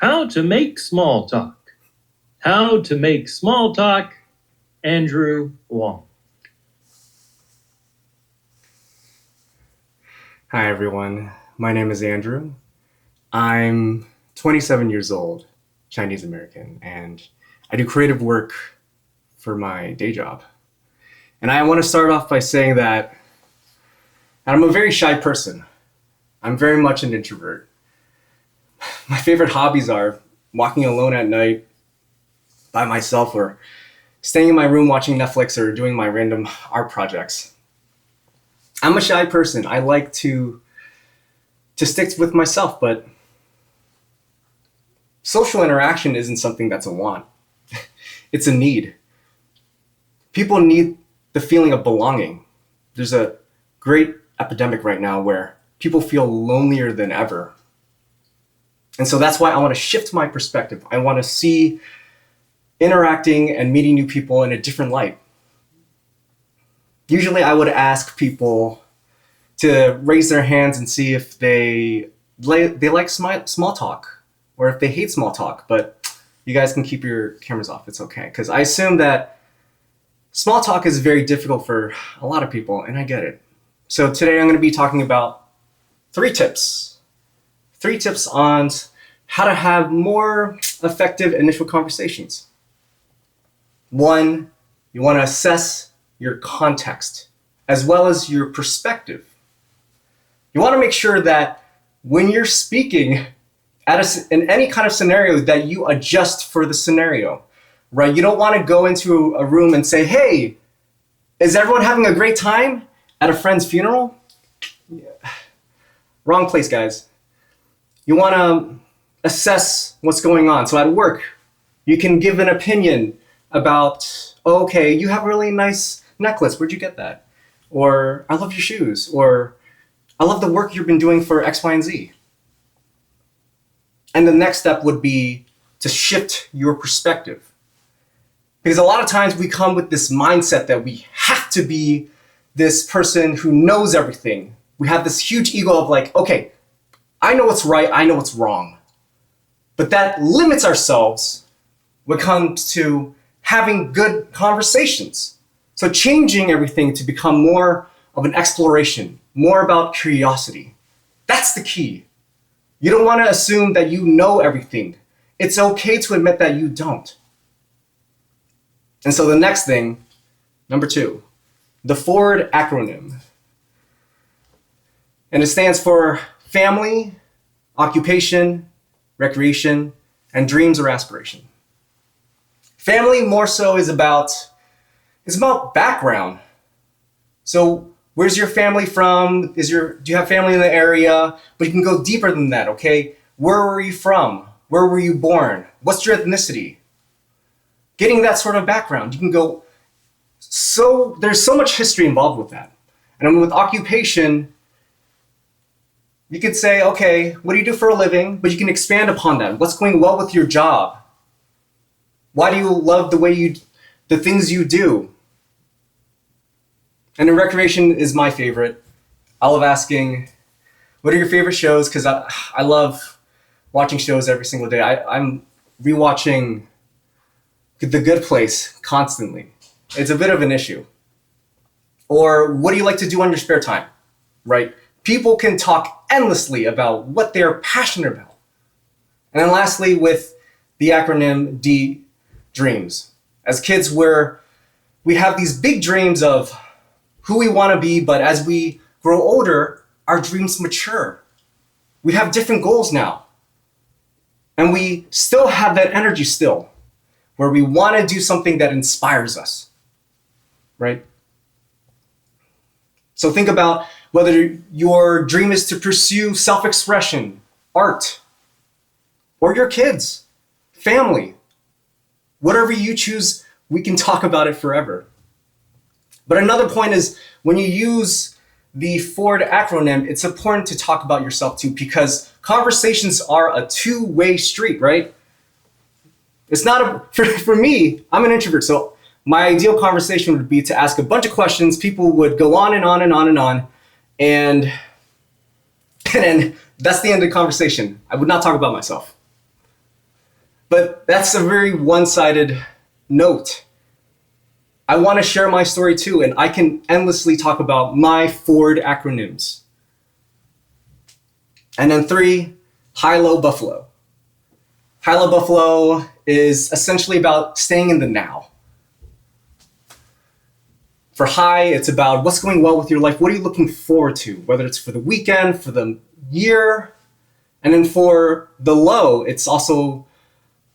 How to make small talk. How to make small talk, Andrew Wong. Hi everyone, my name is Andrew. I'm 27 years old, Chinese American, and I do creative work for my day job. And I want to start off by saying that I'm a very shy person. I'm very much an introvert. My favorite hobbies are walking alone at night by myself or staying in my room watching Netflix or doing my random art projects. I'm a shy person. I like to stick with myself, but social interaction isn't something that's a want. It's a need. People need the feeling of belonging. There's a great epidemic right now where people feel lonelier than ever. And so that's why I want to shift my perspective. I want to see interacting and meeting new people in a different light. Usually I would ask people to raise their hands and see if they like small talk or if they hate small talk, but you guys can keep your cameras off. It's okay. Because I assume that small talk is very difficult for a lot of people, and I get it. So today I'm going to be talking about 3 tips. 3 tips on how to have more effective initial conversations. 1, you want to assess your context as well as your perspective. You want to make sure that when you're speaking in any kind of scenario that you adjust for the scenario, right? You don't want to go into a room and say, hey, is everyone having a great time at a friend's funeral? Yeah. Wrong place, guys. You want to assess what's going on. So at work, you can give an opinion about, oh, okay, you have a really nice necklace. Where'd you get that? Or I love your shoes. Or I love the work you've been doing for X, Y, and Z. And the next step would be to shift your perspective. Because a lot of times we come with this mindset that we have to be this person who knows everything. We have this huge ego of like, okay, I know what's right, I know what's wrong. But that limits ourselves when it comes to having good conversations. So changing everything to become more of an exploration, more about curiosity. That's the key. You don't want to assume that you know everything. It's okay to admit that you don't. And so the next thing, number 2, the FORD acronym. And it stands for family, occupation, recreation, and dreams or aspiration. Family more so is about background. So where's your family from? Do you have family in the area? But you can go deeper than that, okay? Where were you from? Where were you born? What's your ethnicity? Getting that sort of background, you can go, so there's so much history involved with that. And with occupation, you could say, okay, what do you do for a living? But you can expand upon that. What's going well with your job? Why do you love the things you do? And then recreation is my favorite. I love asking, what are your favorite shows? Because I love watching shows every single day. I'm rewatching The Good Place constantly. It's a bit of an issue. Or what do you like to do on your spare time, right? People can talk endlessly about what they're passionate about. And then lastly, with the acronym D, dreams. As kids, we have these big dreams of who we want to be, but as we grow older, our dreams mature. We have different goals now. And we still have that energy still, where we want to do something that inspires us, right? So think about whether your dream is to pursue self-expression, art, or your kids, family. Whatever you choose, we can talk about it forever. But another point is when you use the FORD acronym, it's important to talk about yourself too, because conversations are a two-way street, right? It's not for me, I'm an introvert, so my ideal conversation would be to ask a bunch of questions. People would go on and on and on and on, and then that's the end of the conversation. I would not talk about myself. But that's a very one-sided note. I want to share my story too, and I can endlessly talk about my Ford acronyms. And then 3, high-low buffalo. High-low buffalo is essentially about staying in the now. For high, it's about what's going well with your life. What are you looking forward to? Whether it's for the weekend, for the year. And then for the low, it's also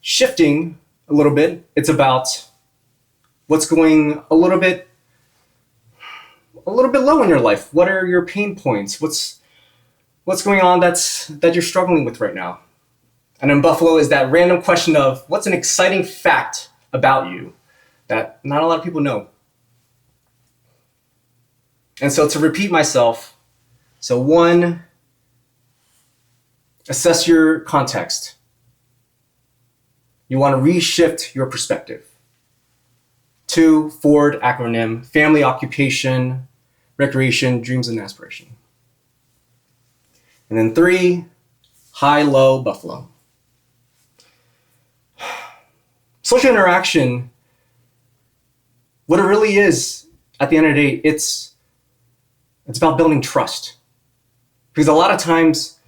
shifting a little bit. It's about what's going a little bit low in your life. What are your pain points? What's going on that you're struggling with right now? And then buffalo is that random question of what's an exciting fact about you that not a lot of people know. And so to repeat myself, so 1, assess your context. You want to reshift your perspective. 2, Ford acronym, family, occupation, recreation, dreams, and aspiration. And then 3, high-low buffalo. Social interaction, what it really is, at the end of the day, it's about building trust. Because a lot of times,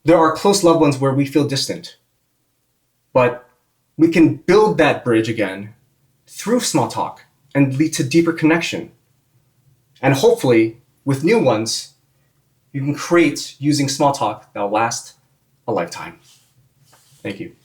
there are close loved ones where we feel distant. But we can build that bridge again through small talk and lead to deeper connection. And hopefully, with new ones, you can create using small talk that will last a lifetime. Thank you.